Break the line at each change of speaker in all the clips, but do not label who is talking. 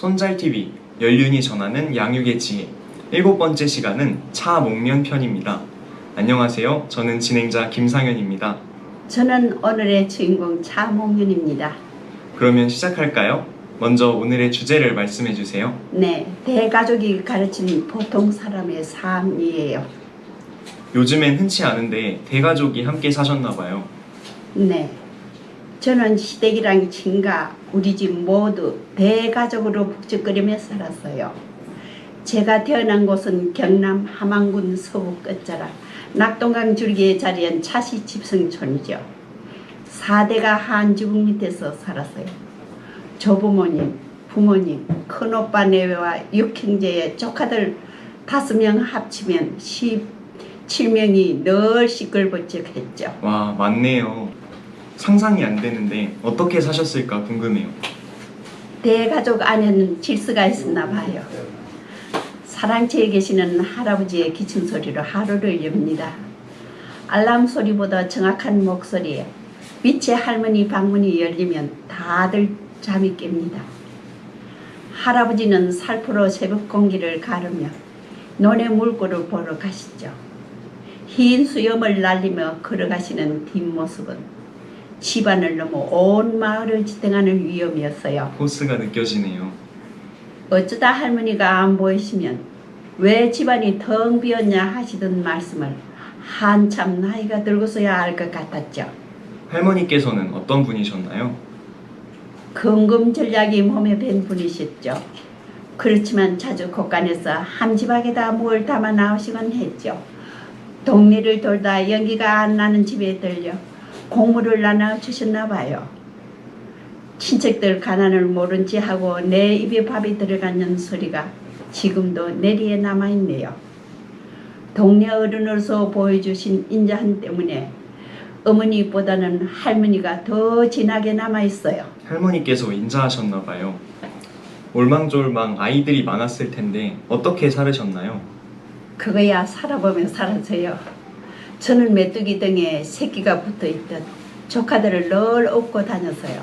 손잘TV, 연륜이 전하는 양육의 지혜 7번째 시간은 차목련 편입니다. 안녕하세요. 저는 진행자 김상현입니다.
저는 오늘의 주인공 차목련입니다.
그러면 시작할까요? 먼저 오늘의 주제를 말씀해 주세요.
네, 대가족이 가르치는 보통 사람의 삶이에요.
요즘엔 흔치 않은데 대가족이 함께 사셨나봐요.
네, 저는 시댁이랑 친가, 우리 집 모두 대가족으로 북적거리며 살았어요. 제가 태어난 곳은 경남 함안군 서부 끝자락 낙동강 줄기에 자리한 차시 집성촌이죠. 4대가 한 지붕 밑에서 살았어요. 조부모님, 부모님, 큰오빠 내외와 6형제의 조카들 5명 합치면 17명이 늘 시끌벅적했죠.
와, 많네요. 상상이 안 되는데 어떻게 사셨을까 궁금해요.
대가족 안에는 질서가 있었나 봐요. 사랑채에 계시는 할아버지의 기침 소리로 하루를 엽니다. 알람 소리보다 정확한 목소리에 밑에 할머니 방문이 열리면 다들 잠이 깹니다. 할아버지는 살포로 새벽 공기를 가르며 논의 물고를 보러 가시죠. 흰 수염을 날리며 걸어가시는 뒷모습은 집안을 넘어 온 마을을 지탱하는 위험이었어요.
포스가 느껴지네요.
어쩌다 할머니가 안 보이시면 왜 집안이 텅 비었냐 하시던 말씀을 한참 나이가 들고서야 알 것 같았죠.
할머니께서는 어떤 분이셨나요?
금금전략이 몸에 밴 분이셨죠. 그렇지만 자주 곳간에서 함지박에다 뭘 담아 나오시곤 했죠. 동네를 돌다 연기가 안 나는 집에 들려 곡물을 나눠 주셨나 봐요. 친척들 가난을 모른지 하고 내 입에 밥이 들어가는 소리가 지금도 내리에 남아있네요. 동네 어른으로서 보여주신 인자함 때문에 어머니보다는 할머니가 더 진하게 남아있어요.
할머니께서 인자하셨나봐요. 올망졸망 아이들이 많았을 텐데 어떻게 살으셨나요?
그거야 살아보면 살아서요. 저는 메뚜기 등에 새끼가 붙어있듯 조카들을 늘 업고 다녔어요.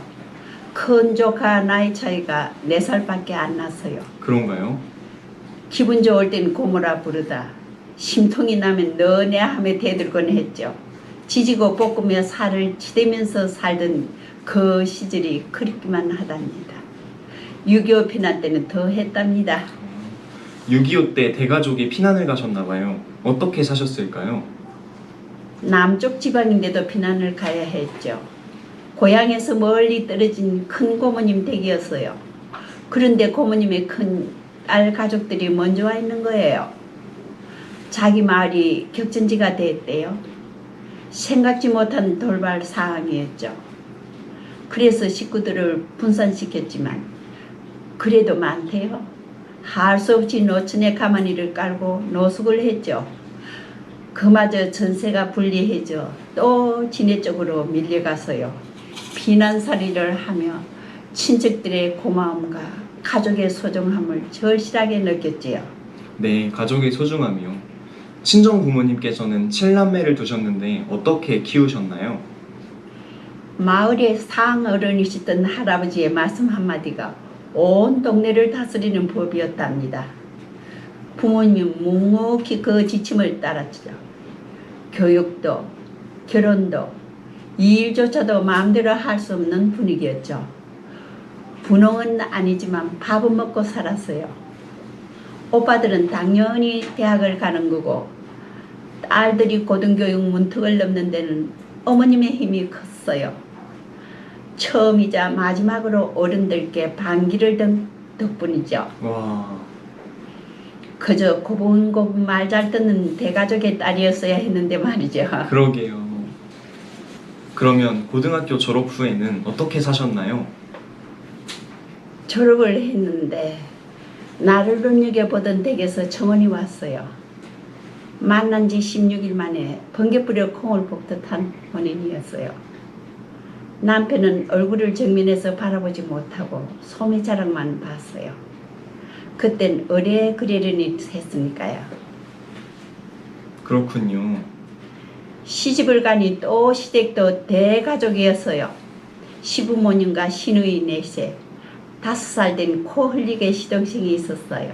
큰 조카 나이 차이가 4살밖에 안 났어요.
그런가요?
기분 좋을 땐 고모라 부르다 심통이 나면 너네 함에 대들곤 했죠. 지지고 볶으며 살을 치대면서 살던 그 시절이 그립기만 하답니다. 6.25 피난 때는 더 했답니다.
6.25 때 대가족이 피난을 가셨나봐요. 어떻게 사셨을까요?
남쪽 지방인데도 피난을 가야 했죠. 고향에서 멀리 떨어진 큰 고모님 댁이었어요. 그런데 고모님의 큰 딸 가족들이 먼저 와 있는 거예요. 자기 마을이 격전지가 됐대요. 생각지 못한 돌발 상황이었죠. 그래서 식구들을 분산시켰지만 그래도 많대요. 할 수 없이 노천에 가마니를 깔고 노숙을 했죠. 그마저 전세가 불리해져 또 지네 쪽으로 밀려가서요. 피난살이를 하며 친척들의 고마움과 가족의 소중함을 절실하게 느꼈지요.
네, 가족의 소중함이요. 친정 부모님께서는 7남매를 두셨는데 어떻게 키우셨나요?
마을의 상어른이시던 할아버지의 말씀 한마디가 온 동네를 다스리는 법이었답니다. 부모님은 묵묵히 그 지침을 따랐죠. 교육도 결혼도 일조차도 마음대로 할 수 없는 분위기였죠. 분홍은 아니지만 밥은 먹고 살았어요. 오빠들은 당연히 대학을 가는 거고 딸들이 고등교육 문턱을 넘는 데는 어머님의 힘이 컸어요. 처음이자 마지막으로 어른들께 반기를 든 덕분이죠.
와,
그저 고분고분 말 잘 듣는 대가족의 딸이었어야 했는데 말이죠.
그러게요. 그러면 고등학교 졸업 후에는 어떻게 사셨나요?
졸업을 했는데 나를 눈여겨보던 댁에서 청혼이 왔어요. 만난 지 16일 만에 번개 뿌려 콩을 볶듯한 혼인이었어요. 남편은 얼굴을 정면에서 바라보지 못하고 소매자락만 봤어요. 그땐 어뢰 그리려니 했으니까요.
그렇군요.
시집을 가니 또 시댁도 대가족이었어요. 시부모님과 시누이 넷에 5살 된 코 흘리게 시동생이 있었어요.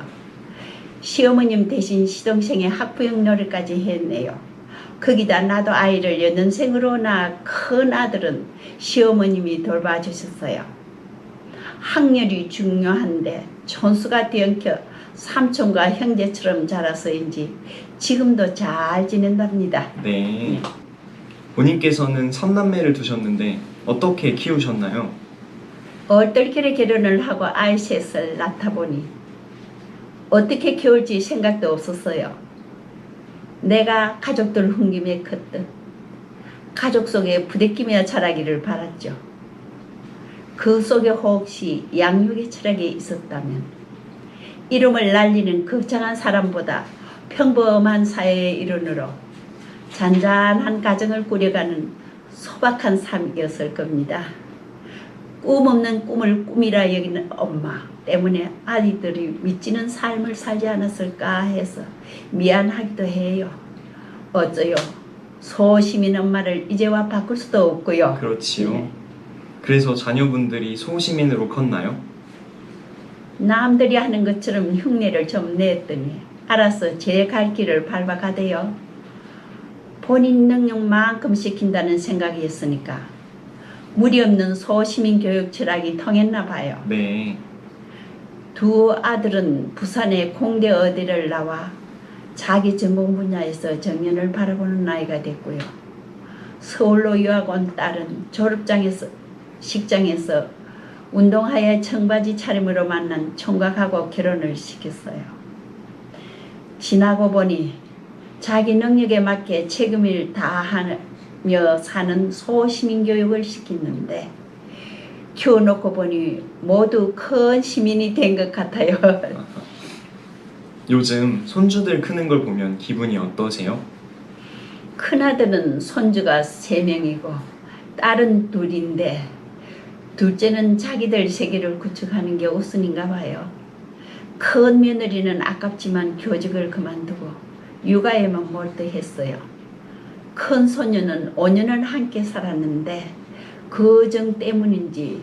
시어머님 대신 시동생의 학부형 노릇까지 했네요. 거기다 나도 아이를 연년생으로 낳아 큰 아들은 시어머님이 돌봐주셨어요. 학렬이 중요한데 촌수가 뒤엉켜 삼촌과 형제처럼 자라서인지 지금도 잘 지낸답니다.
네. 본인께서는 3남매를 두셨는데 어떻게 키우셨나요?
얼떨결에 결혼을 하고 아이 셋을 낳다 보니 어떻게 키울지 생각도 없었어요. 내가 가족들 훙김에 컸듯 가족 속에 부대끼며 자라기를 바랐죠. 그 속에 혹시 양육의 철학이 있었다면 이름을 날리는 거창한 사람보다 평범한 사회의 일원으로 잔잔한 가정을 꾸려가는 소박한 삶이었을 겁니다. 꿈 없는 꿈을 꿈이라 여기는 엄마 때문에 아이들이 미치는 삶을 살지 않았을까 해서 미안하기도 해요. 어쩌요. 소시민 엄마를 이제와 바꿀 수도 없고요.
그렇지요.
네.
그래서 자녀분들이 소시민으로 컸나요?
남들이 하는 것처럼 흉내를 좀 냈더니 알아서 제 갈 길을 밟아가대요. 본인 능력만큼 시킨다는 생각이었으니까 무리 없는 소시민 교육 철학이 통했나 봐요.
네.
두 아들은 부산의 공대 의대를 나와 자기 전공 분야에서 정년을 바라보는 나이가 됐고요. 서울로 유학 온 딸은 졸업장에서 식장에서 운동화에 청바지 차림으로 만난 총각하고 결혼을 시켰어요. 지나고 보니 자기 능력에 맞게 책임을 다하며 사는 소시민 교육을 시켰는데 키워놓고 보니 모두 큰 시민이 된 것 같아요.
요즘 손주들 크는 걸 보면 기분이 어떠세요?
큰아들은 손주가 3명이고 딸은 2인데 둘째는 자기들 세계를 구축하는 게 우선인가 봐요. 큰 며느리는 아깝지만 교직을 그만두고 육아에만 몰두했어요. 큰 손녀는 5년을 함께 살았는데 그 정 때문인지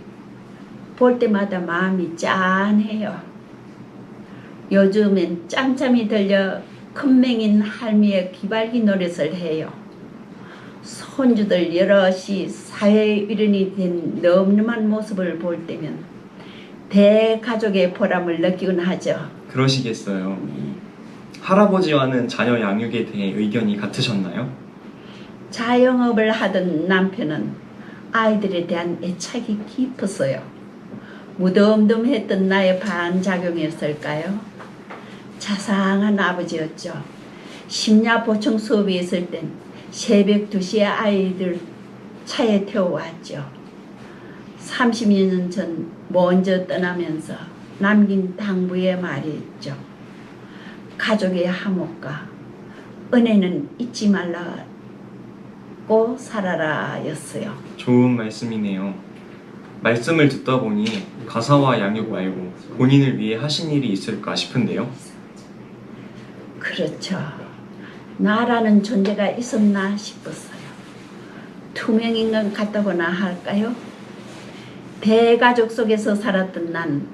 볼 때마다 마음이 짠해요. 요즘엔 짬짬이 들려 큰맹인 할미의 기발기 노릇을 해요. 손주들 여럿이 사회의 일원이 된 늠름한 모습을 볼 때면 대가족의 보람을 느끼곤 하죠.
그러시겠어요. 할아버지와는 자녀 양육에 대해 의견이 같으셨나요?
자영업을 하던 남편은 아이들에 대한 애착이 깊었어요. 무덤덤했던 나의 반작용이었을까요? 자상한 아버지였죠. 심야 보충 수업이 있을 땐 새벽 2시에 아이들 차에 태워왔죠. 30여 년 전 먼저 떠나면서 남긴 당부의 말이 있죠. 가족의 화목과 은혜는 잊지 말라고 살아라 였어요.
좋은 말씀이네요. 말씀을 듣다 보니 가사와 양육 말고 본인을 위해 하신 일이 있을까 싶은데요.
그렇죠. 나라는 존재가 있었나 싶었어요. 투명인 것 같다고나 할까요? 대가족 속에서 살았던 난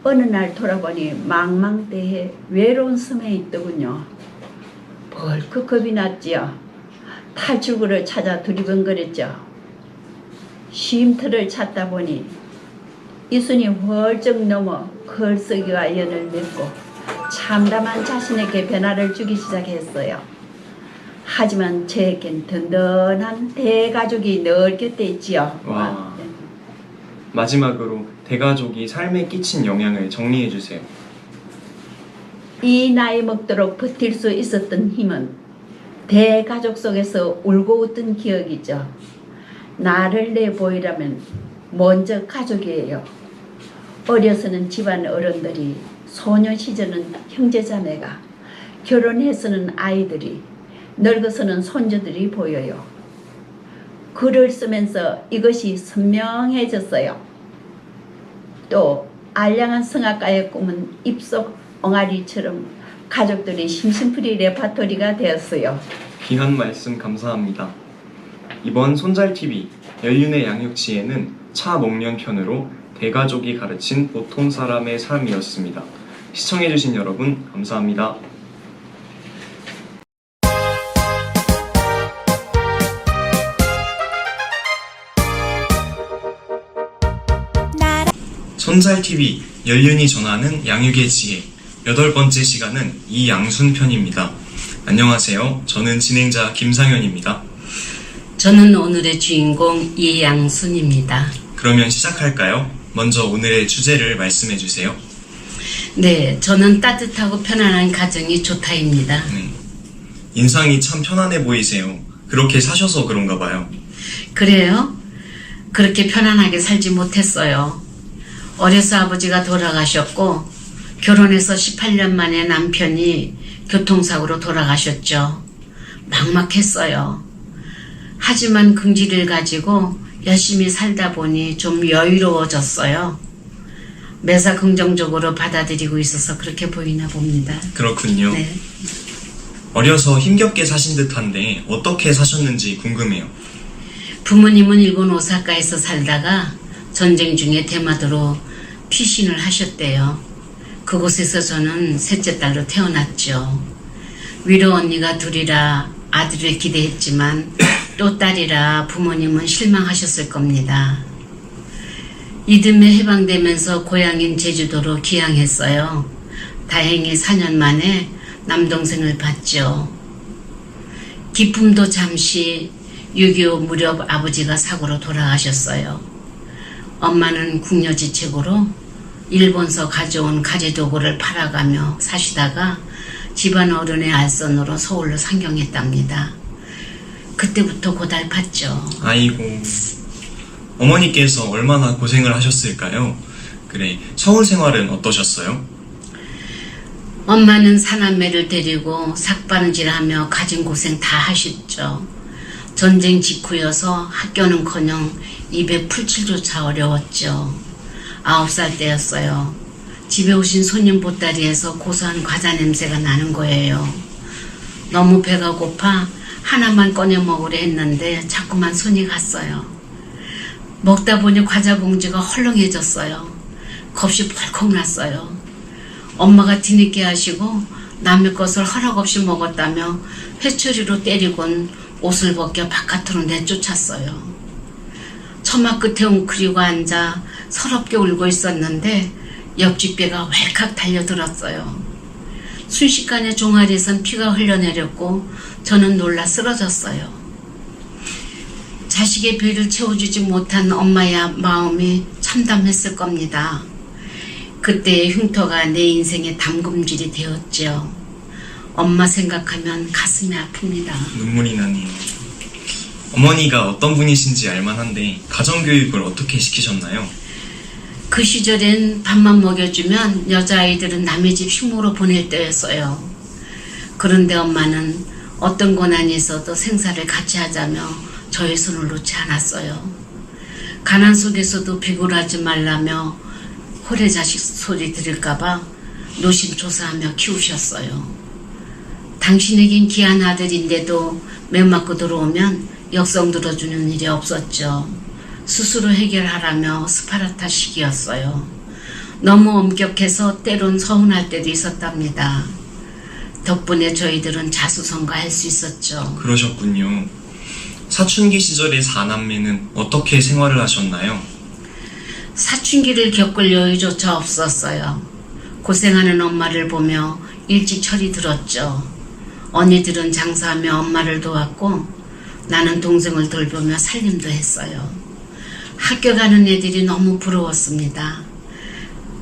어느 날 돌아보니 망망대해 외로운 섬에 있더군요. 벌컥 겁이 났지요. 탈출구를 찾아 두리번거렸죠. 쉼터를 찾다 보니 이순이 훌쩍 넘어 걸썩이와 연을 맺고 참담한 자신에게 변화를 주기 시작했어요. 하지만 저에겐 든든한 대가족이 늘 곁에 있지요.
와. 마지막으로 대가족이 삶에 끼친 영향을 정리해 주세요.
이 나이 먹도록 버틸 수 있었던 힘은 대가족 속에서 울고 웃던 기억이죠. 나를 내보이라면 먼저 가족이에요. 어려서는 집안 어른들이, 소년 시절은 형제자매가, 결혼해서는 아이들이, 늙어서는 손주들이 보여요. 글을 쓰면서 이것이 선명해졌어요. 또 알량한 성악가의 꿈은 입속 엉아리처럼 가족들이 심심풀이 레파토리가 되었어요.
귀한 말씀 감사합니다. 이번 손잘TV 연륜의 양육지에는 차 목련 편으로 대가족이 가르친 보통 사람의 삶이었습니다. 시청해주신 여러분 감사합니다. 손잘TV 연륜이 전하는 양육의 지혜 8번째 시간은 이양순 편입니다. 안녕하세요. 저는 진행자 김상현입니다.
저는 오늘의 주인공 이양순입니다.
그러면 시작할까요? 먼저 오늘의 주제를 말씀해 주세요.
네, 저는 따뜻하고 편안한 가정이 좋다입니다.
네. 인상이 참 편안해 보이세요. 그렇게 사셔서 그런가 봐요.
그래요? 그렇게 편안하게 살지 못했어요. 어려서 아버지가 돌아가셨고 결혼해서 18년 만에 남편이 교통사고로 돌아가셨죠. 막막했어요. 하지만 긍지를 가지고 열심히 살다 보니 좀 여유로워졌어요. 매사 긍정적으로 받아들이고 있어서 그렇게 보이나 봅니다.
그렇군요.
네.
어려서 힘겹게 사신 듯한데 어떻게 사셨는지 궁금해요.
부모님은 일본 오사카에서 살다가 전쟁 중에 대마도로 피신을 하셨대요. 그곳에서 저는 셋째 딸로 태어났죠. 위로 언니가 둘이라 아들을 기대했지만 또 딸이라 부모님은 실망하셨을 겁니다. 이듬해 해방되면서 고향인 제주도로 귀향했어요. 다행히 4년 만에 남동생을 봤죠. 기쁨도 잠시 6.25 무렵 아버지가 사고로 돌아가셨어요. 엄마는 궁여지책으로 일본서 가져온 가재도구를 팔아가며 사시다가 집안 어른의 알선으로 서울로 상경했답니다. 그때부터 고달팠죠.
아이고, 어머니께서 얼마나 고생을 하셨을까요? 그래, 서울 생활은 어떠셨어요?
엄마는 사남매를 데리고 삭바느질하며 가진 고생 다 하셨죠. 전쟁 직후여서 학교는커녕 입에 풀칠조차 어려웠죠. 9살 때였어요. 집에 오신 손님 보따리에서 고소한 과자 냄새가 나는 거예요. 너무 배가 고파 하나만 꺼내 먹으려 했는데 자꾸만 손이 갔어요. 먹다 보니 과자 봉지가 헐렁해졌어요. 겁이 벌컥 났어요. 엄마가 뒤늦게 하시고 남의 것을 허락 없이 먹었다며 회초리로 때리곤 옷을 벗겨 바깥으로 내쫓았어요. 처마 끝에 웅크리고 앉아 서럽게 울고 있었는데 옆집 배가 왈칵 달려들었어요. 순식간에 종아리에선 피가 흘러내렸고 저는 놀라 쓰러졌어요. 자식의 배를 채워주지 못한 엄마의 마음이 참담했을 겁니다. 그때의 흉터가 내 인생의 담금질이 되었죠. 엄마 생각하면 가슴이 아픕니다.
눈물이 나네요. 어머니가 어떤 분이신지 알만한데 가정교육을 어떻게 시키셨나요?
그 시절엔 밥만 먹여주면 여자아이들은 남의 집 식모로 보낼 때였어요. 그런데 엄마는 어떤 고난이 있어도 생사를 같이 하자며 저의 손을 놓지 않았어요. 가난 속에서도 비굴하지 말라며 호래자식 소리 들을까봐 노심초사하며 키우셨어요. 당신에겐 귀한 아들인데도 매 맞고 들어오면 역성 들어주는 일이 없었죠. 스스로 해결하라며 스파르타 식이었어요. 너무 엄격해서 때론 서운할 때도 있었답니다. 덕분에 저희들은 자수성가할 수 있었죠.
그러셨군요. 사춘기 시절의 4남매는 어떻게 생활을 하셨나요?
사춘기를 겪을 여유조차 없었어요. 고생하는 엄마를 보며 일찍 철이 들었죠. 언니들은 장사하며 엄마를 도왔고 나는 동생을 돌보며 살림도 했어요. 학교 가는 애들이 너무 부러웠습니다.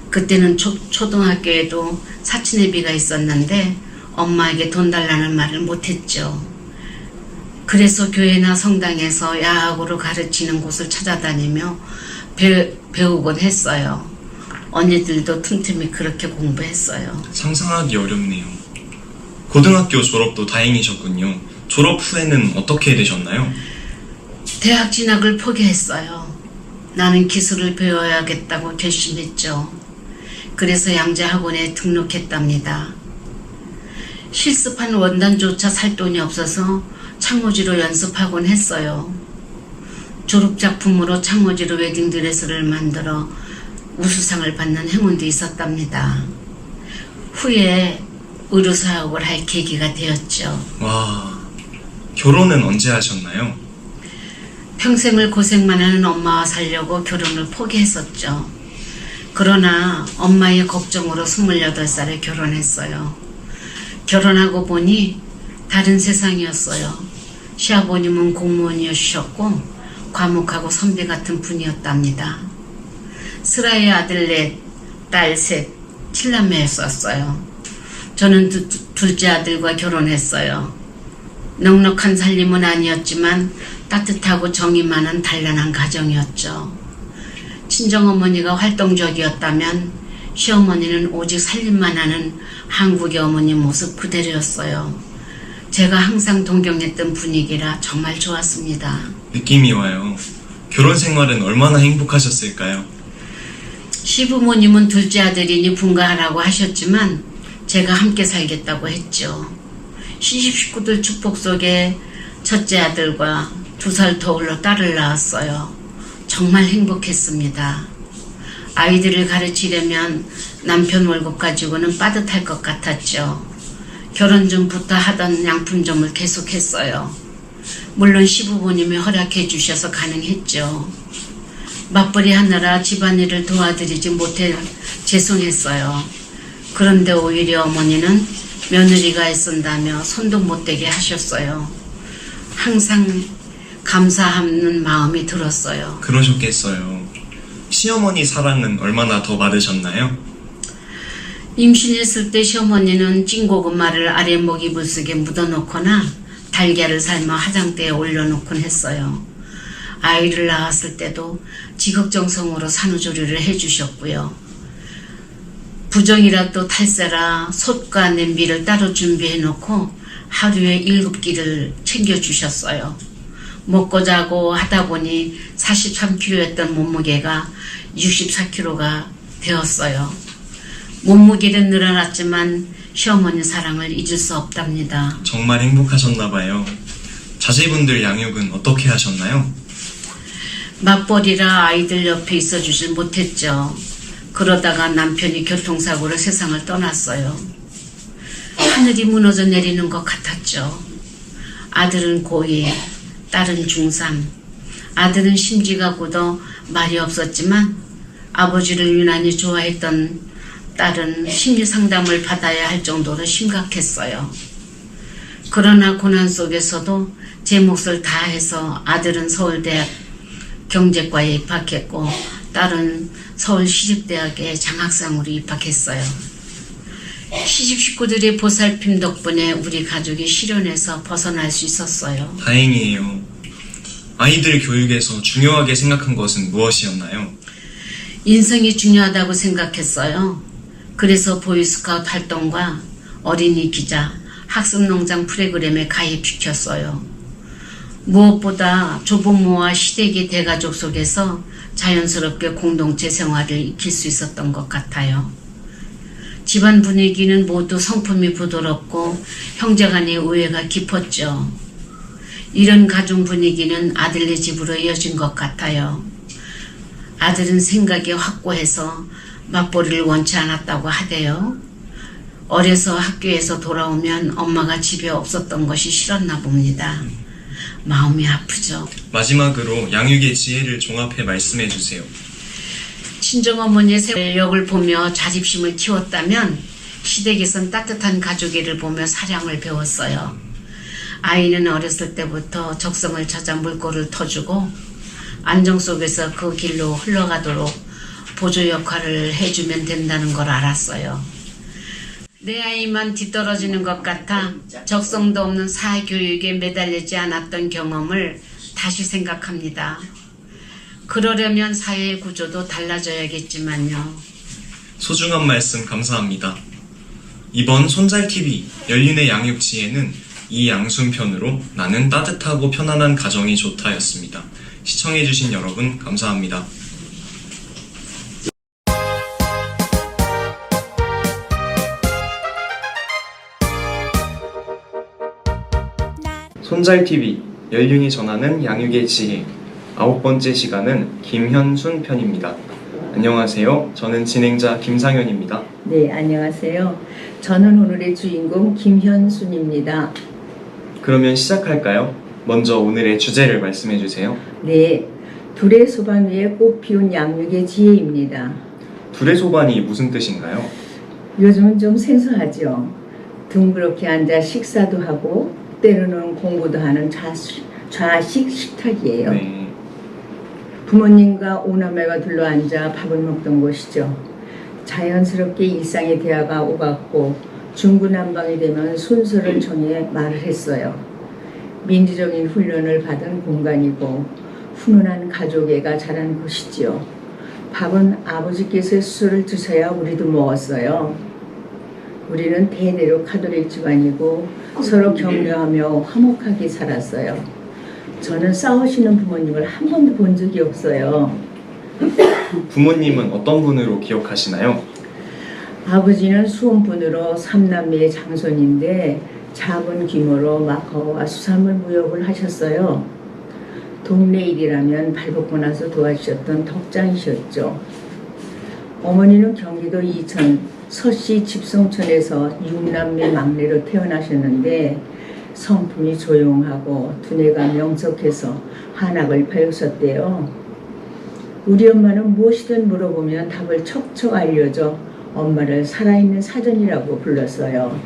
그때는 초등학교에도 사춘예비가 있었는데 엄마에게 돈 달라는 말을 못했죠. 그래서 교회나 성당에서 야학으로 가르치는 곳을 찾아다니며 배우곤 했어요. 언니들도 틈틈이 그렇게 공부했어요.
상상하기 어렵네요. 고등학교 졸업도 다행이셨군요. 졸업 후에는 어떻게 되셨나요?
대학 진학을 포기했어요. 나는 기술을 배워야겠다고 결심했죠. 그래서 양재학원에 등록했답니다. 실습한 원단조차 살 돈이 없어서 창호지로 연습하곤 했어요. 졸업작품으로 창호지로 웨딩드레스를 만들어 우수상을 받는 행운도 있었답니다. 후에 의료사역을 할 계기가 되었죠.
와, 결혼은 언제 하셨나요?
평생을 고생만 하는 엄마와 살려고 결혼을 포기했었죠. 그러나 엄마의 걱정으로 28살에 결혼했어요. 결혼하고 보니 다른 세상이었어요. 시아버님은 공무원이셨고 과묵하고 선비 같은 분이었답니다. 슬아의 아들 넷, 딸 셋, 7남매였었어요. 저는 둘째 아들과 결혼했어요. 넉넉한 살림은 아니었지만 따뜻하고 정이 많은 단란한 가정이었죠. 친정어머니가 활동적이었다면 시어머니는 오직 살림만 하는 한국의 어머니 모습 그대로였어요. 제가 항상 동경했던 분위기라 정말 좋았습니다.
느낌이 와요. 결혼 생활은 얼마나 행복하셨을까요?
시부모님은 둘째 아들이니 분가하라고 하셨지만 제가 함께 살겠다고 했죠. 시집 식구들 축복 속에 첫째 아들과 2살 터울로 딸을 낳았어요. 정말 행복했습니다. 아이들을 가르치려면 남편 월급 가지고는 빠듯할 것 같았죠. 결혼 전부터 하던 양품점을 계속했어요. 물론 시부모님이 허락해 주셔서 가능했죠. 맞벌이 하느라 집안일을 도와드리지 못해 죄송했어요. 그런데 오히려 어머니는 며느리가 애쓴다며 손도 못 대게 하셨어요. 항상 감사하는 마음이 들었어요.
그러셨겠어요. 시어머니 사랑은 얼마나 더 받으셨나요?
임신했을 때 시어머니는 찐고구마를 아랫목 이불속에 묻어놓거나 달걀을 삶아 화장대에 올려놓곤 했어요. 아이를 낳았을 때도 지극정성으로 산후조리를 해주셨고요. 부정이라도 탈세라 솥과 냄비를 따로 준비해놓고 하루에 7끼를 챙겨주셨어요. 먹고 자고 하다 보니 43kg였던 몸무게가 64kg가 되었어요. 몸무게는 늘어났지만 시어머니 사랑을 잊을 수 없답니다.
정말 행복하셨나봐요. 자제분들 양육은 어떻게 하셨나요?
맞벌이라 아이들 옆에 있어주질 못했죠. 그러다가 남편이 교통사고로 세상을 떠났어요. 하늘이 무너져 내리는 것 같았죠. 아들은 고2, 딸은 중3. 아들은 심지가 굳어 말이 없었지만 아버지를 유난히 좋아했던 딸은 심리 상담을 받아야 할 정도로 심각했어요. 그러나 고난 속에서도 제 몫을 다해서 아들은 서울대학 경제과에 입학했고 딸은 서울시립대학에 장학생으로 입학했어요. 시집 식구들의 보살핌 덕분에 우리 가족이 시련에서 벗어날 수 있었어요.
다행이에요. 아이들 교육에서 중요하게 생각한 것은 무엇이었나요?
인성이 중요하다고 생각했어요. 그래서 보이스카우트 활동과 어린이 기자, 학습농장 프로그램에 가입시켰어요. 무엇보다 조부모와 시댁의 대가족 속에서 자연스럽게 공동체 생활을 익힐 수 있었던 것 같아요. 집안 분위기는 모두 성품이 부드럽고 형제간의 우애가 깊었죠. 이런 가정 분위기는 아들네 집으로 이어진 것 같아요. 아들은 생각이 확고해서 맞벌이를 원치 않았다고 하대요. 어려서 학교에서 돌아오면 엄마가 집에 없었던 것이 싫었나 봅니다. 마음이 아프죠.
마지막으로 양육의 지혜를 종합해 말씀해 주세요.
친정어머니의 세력을 보며 자립심을 키웠다면 시댁에선 따뜻한 가족애를 보며 사랑을 배웠어요. 아이는 어렸을 때부터 적성을 찾아 물꼬를 터주고 안정 속에서 그 길로 흘러가도록 보조 역할을 해주면 된다는 걸 알았어요. 내 아이만 뒤떨어지는 것 같아 적성도 없는 사교육에 매달리지 않았던 경험을 다시 생각합니다. 그러려면 사회의 구조도 달라져야겠지만요.
소중한 말씀 감사합니다. 이번 손잘TV 연륜의 양육 지혜는 이 양순편으로 나는 따뜻하고 편안한 가정이 좋다였습니다. 시청해주신 여러분 감사합니다. 손잘TV 연륜이 전하는 양육의 지혜 9번째 시간은 김현순 편입니다. 안녕하세요. 저는 진행자 김상현입니다.
네, 안녕하세요. 저는 오늘의 주인공 김현순입니다.
그러면 시작할까요? 먼저 오늘의 주제를 말씀해 주세요.
네, 둘의 소반 위에 꽃 피운 양육의 지혜입니다.
둘의 소반이 무슨 뜻인가요?
요즘은 좀 생소하죠. 둥그렇게 앉아 식사도 하고 때로는 공부도 하는 좌식 식탁이에요.
네.
부모님과 오남매가 둘러앉아 밥을 먹던 곳이죠. 자연스럽게 일상의 대화가 오갔고 중구난방이 되면 순서를 정해 말을 했어요. 민주적인 훈련을 받은 공간이고 훈훈한 가족애가 자란 곳이지요. 밥은 아버지께서 수저를 드셔야 우리도 먹었어요. 우리는 대대로 카톨릭 집안이고 서로 격려하며 화목하게 살았어요. 저는 싸우시는 부모님을 한 번도 본 적이 없어요.
부모님은 어떤 분으로 기억하시나요?
아버지는 수험분으로 삼남매의 장손인데 작은 규모로 마카오와 수산물 무역을 하셨어요. 동네 일이라면 발벗고 나서 도와주셨던 덕장이셨죠. 어머니는 경기도 이천 서씨 집성촌에서 6남매 막내로 태어나셨는데 성품이 조용하고 두뇌가 명석해서 한학을 배우셨대요. 우리 엄마는 무엇이든 물어보면 답을 척척 알려줘 엄마를 살아있는 사전이라고 불렀어요.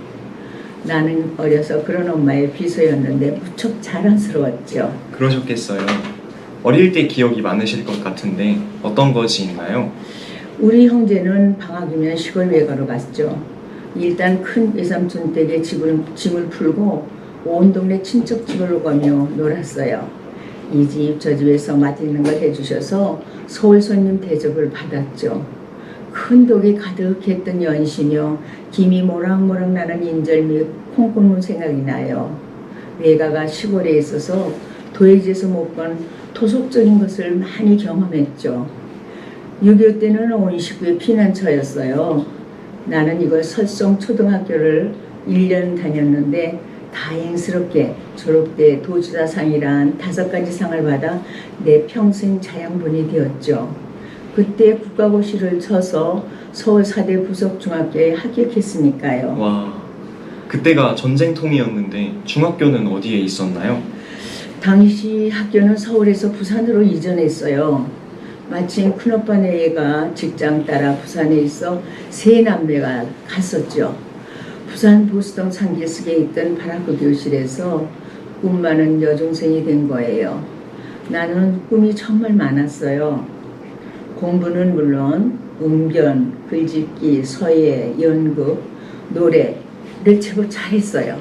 나는 어려서 그런 엄마의 비서였는데 무척 자랑스러웠죠.
그러셨겠어요. 어릴 때 기억이 많으실 것 같은데 어떤 것이 있나요?
우리 형제는 방학이면 시골 외가로 갔죠. 일단 큰 외삼촌 댁에 짐을 풀고 온 동네 친척집을 오가며 놀았어요. 이 집 저 집에서 맛있는 걸 해주셔서 서울 손님 대접을 받았죠. 큰 독이 가득했던 연시며 김이 모락모락 나는 인절미 콩고문 생각이 나요. 외가가 시골에 있어서 도해지에서 못 본 토속적인 것을 많이 경험했죠. 6.25 때는 온 식구의 피난처였어요. 나는 이걸 설성 초등학교를 1년 다녔는데 다행스럽게 졸업 때 도지사상이란 5가지 상을 받아 내 평생 자양분이 되었죠. 그때 국가고시를 쳐서 서울 4대 부석중학교에 합격했으니까요.
와, 그때가 전쟁통이었는데 중학교는 어디에 있었나요?
당시 학교는 서울에서 부산으로 이전했어요. 마침 큰오빠네 애가 직장 따라 부산에 있어 세 남매가 갔었죠. 부산 보수동 상기숙에 있던 바라크 교실에서 꿈 많은 여중생이 된 거예요. 나는 꿈이 정말 많았어요. 공부는 물론 웅변, 글짓기, 서예, 연극, 노래를 제법 잘했어요.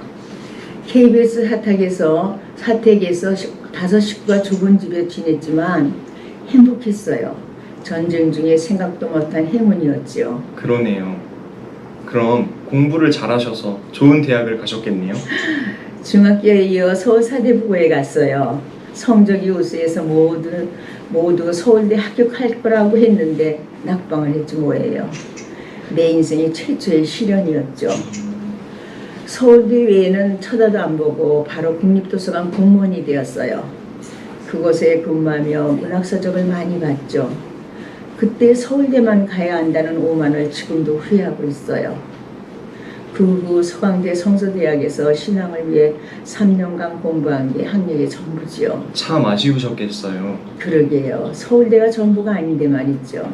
KBS 사택에서 5 식구가 좁은 집에 지냈지만 행복했어요. 전쟁 중에 생각도 못한 행운이었죠.
그러네요. 그럼 공부를 잘하셔서 좋은 대학을 가셨겠네요.
중학교에 이어 서울 사대부고에 갔어요. 성적이 우수해서 모두 서울대 합격할 거라고 했는데 낙방을 했지 뭐예요. 내 인생의 최초의 시련이었죠. 서울대 외에는 쳐다도 안 보고 바로 국립도서관 공무원이 되었어요. 그곳에 근무하며 문학서적을 많이 봤죠. 그때 서울대만 가야 한다는 오만을 지금도 후회하고 있어요. 그 후 서강대 성서대학에서 신앙을 위해 3년간 공부한 게 학력의 전부지요.
참 아쉬우셨겠어요.
그러게요. 서울대가 전부가 아닌데 말이죠.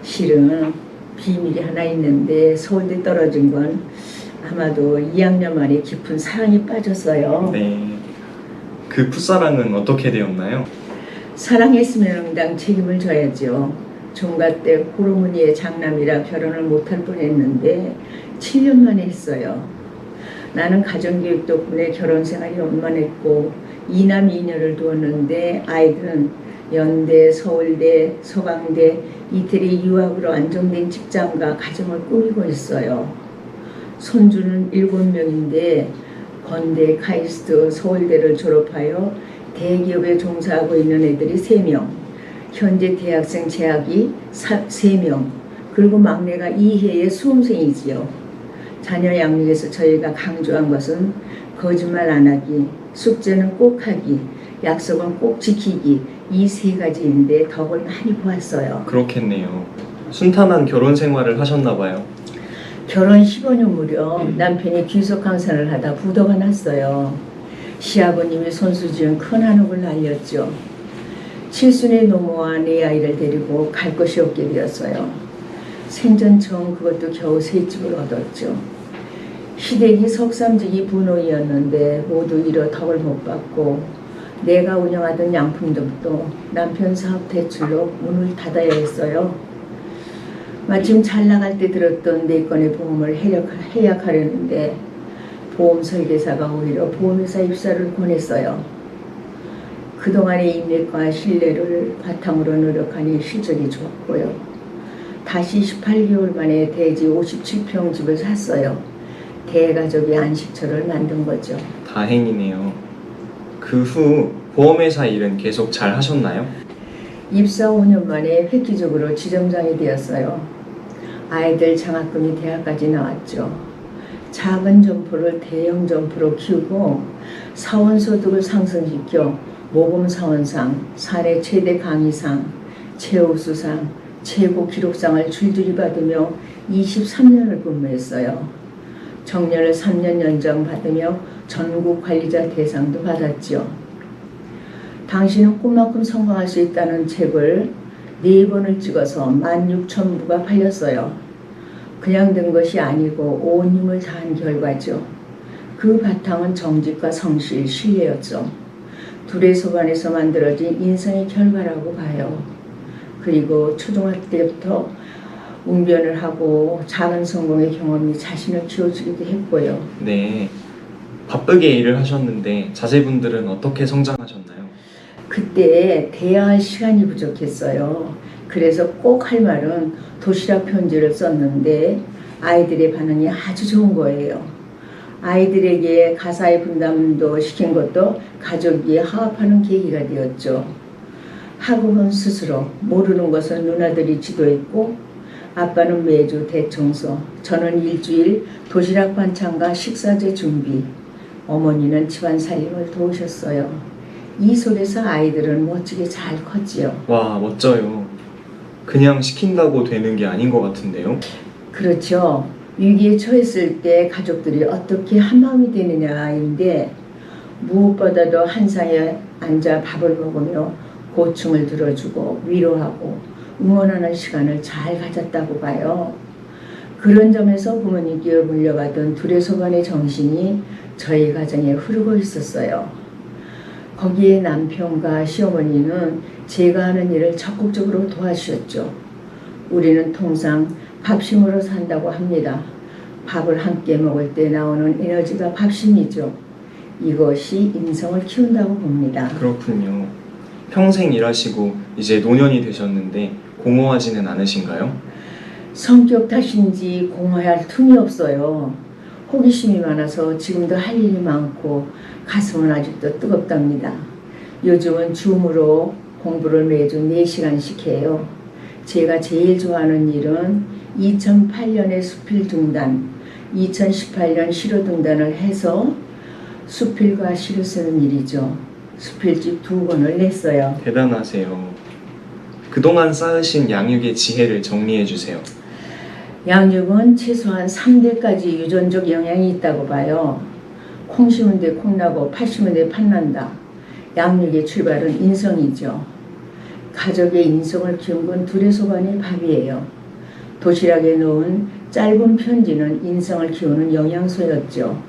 실은 비밀이 하나 있는데 서울대 떨어진 건 아마도 2학년 만에 깊은 사랑에 빠졌어요.
네. 그 풋사랑은 어떻게 되었나요?
사랑했으면 응당 책임을 져야죠. 종가 때 호르몬이의 장남이라 결혼을 못할 뻔했는데 7년 만에 했어요. 나는 가정교육 덕분에 결혼생활이 원만했고 2남 2녀를 두었는데 아이들은 연대, 서울대, 서강대, 이태리 유학으로 안정된 직장과 가정을 꾸미고 있어요. 손주는 7명인데 건대, 카이스트, 서울대를 졸업하여 대기업에 종사하고 있는 애들이 3명, 현재 대학생 재학이 3명, 그리고 막내가 2해의 수험생이지요. 자녀 양육에서 저희가 강조한 것은 거짓말 안 하기, 숙제는 꼭 하기, 약속은 꼭 지키기, 이 세 가지인데 덕을 많이 보았어요.
그렇겠네요. 순탄한 결혼 생활을 하셨나 봐요.
결혼 15년 무렵 남편이 귀속 강산을 하다 부도가 났어요. 시아버님이 손수지은 큰 한옥을 날렸죠. 칠순의 노모와 네 아이를 데리고 갈 곳이 없게 되었어요. 생전 처음 그것도 겨우 새 집을 얻었죠. 시댁이 석삼직이 분호이었는데 모두 잃어 덕을 못 받고 내가 운영하던 양품점도 남편 사업 대출로 문을 닫아야 했어요. 마침 잘 나갈 때 들었던 4건의 보험을 해약하려는데 보험 설계사가 오히려 보험회사 입사를 권했어요. 그동안의 인맥과 신뢰를 바탕으로 노력하니 실적이 좋았고요. 다시 18개월 만에 대지 57평 집을 샀어요. 대가족의 안식처를 만든 거죠.
다행이네요. 그 후 보험회사 일은 계속 잘 하셨나요?
입사 5년 만에 획기적으로 지점장이 되었어요. 아이들 장학금이 대학까지 나왔죠. 작은 점포를 대형 점포로 키우고 사원소득을 상승시켜 모금사원상, 사내 최대 강의상, 최우수상, 최고 기록상을 줄줄이 받으며 23년을 근무했어요. 정년을 3년 연장받으며 전국 관리자 대상도 받았죠. 당신은 꿈만큼 성공할 수 있다는 책을 4번을 찍어서 16,000부가 팔렸어요. 그냥 된 것이 아니고 온 힘을 다한 결과죠. 그 바탕은 정직과 성실, 신뢰였죠. 둘의 소반에서 만들어진 인생의 결과라고 봐요. 그리고 초등학교 때부터 웅변을 하고 작은 성공의 경험이 자신을 키워주기도 했고요.
네. 바쁘게 일을 하셨는데 자제분들은 어떻게 성장하셨나요?
그때 대화할 시간이 부족했어요. 그래서 꼭 할 말은 도시락 편지를 썼는데 아이들의 반응이 아주 좋은 거예요. 아이들에게 가사의 분담도 시킨 것도 가족이 화합하는 계기가 되었죠. 학업은 스스로, 모르는 것은 누나들이 지도했고 아빠는 매주 대청소, 저는 일주일 도시락 반찬과 식사제 준비, 어머니는 집안 살림을 도우셨어요. 이 속에서 아이들은 멋지게 잘 컸지요.
와, 멋져요. 그냥 시킨다고 되는 게 아닌 것 같은데요?
그렇죠. 위기에 처했을 때 가족들이 어떻게 한마음이 되느냐인데 무엇보다도 한 상에 앉아 밥을 먹으며 고충을 들어주고 위로하고 응원하는 시간을 잘 가졌다고 봐요. 그런 점에서 부모님께 물려받은 둘의 소반의 정신이 저희 가정에 흐르고 있었어요. 거기에 남편과 시어머니는 제가 하는 일을 적극적으로 도와주셨죠. 우리는 통상 밥심으로 산다고 합니다. 밥을 함께 먹을 때 나오는 에너지가 밥심이죠. 이것이 인성을 키운다고 봅니다.
그렇군요. 평생 일하시고 이제 노년이 되셨는데 공허하지는 않으신가요?
성격 탓인지 공허할 틈이 없어요. 호기심이 많아서 지금도 할 일이 많고 가슴은 아직도 뜨겁답니다. 요즘은 줌으로 공부를 매주 4시간씩 해요. 제가 제일 좋아하는 일은 2008년에 수필 등단, 2018년 시로 등단을 해서 수필과 시를 쓰는 일이죠. 수필집 2권을 냈어요.
대단하세요. 그동안 쌓으신 양육의 지혜를 정리해 주세요.
양육은 최소한 3대까지 유전적 영향이 있다고 봐요. 콩 심은 데 콩나고 팥 심은 데 팥난다. 양육의 출발은 인성이죠. 가족의 인성을 키운 건 둘의 소반의 밥이에요. 도시락에 놓은 짧은 편지는 인성을 키우는 영양소였죠.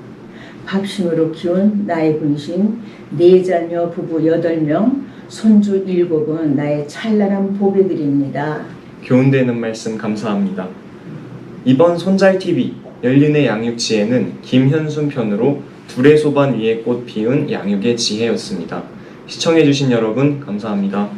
밥심으로 키운 나의 분신, 4자녀 부부 8명, 손주 7은 나의 찬란한 보배들입니다.
교훈되는 말씀 감사합니다. 이번 손잘TV 연륜의 양육 지혜는 김현순 편으로 둘의 소반 위에 꽃 피운 양육의 지혜였습니다. 시청해주신 여러분 감사합니다.